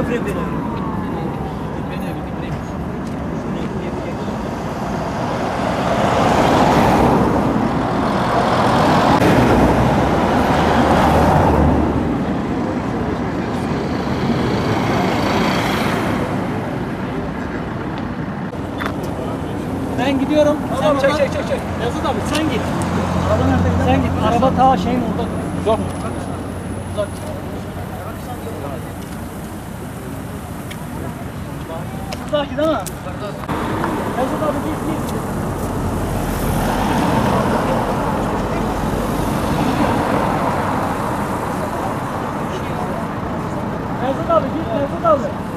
Ama fren beni. Ben gidiyorum. Tamam, Sen çek. Yazıt abi sen git. Araba nerede? Sen git. Araba ta şeyin orada. Uzak. Uzak. Uzak git ama. Yazıt abi git. Yazıt abi git. Yazıt abi.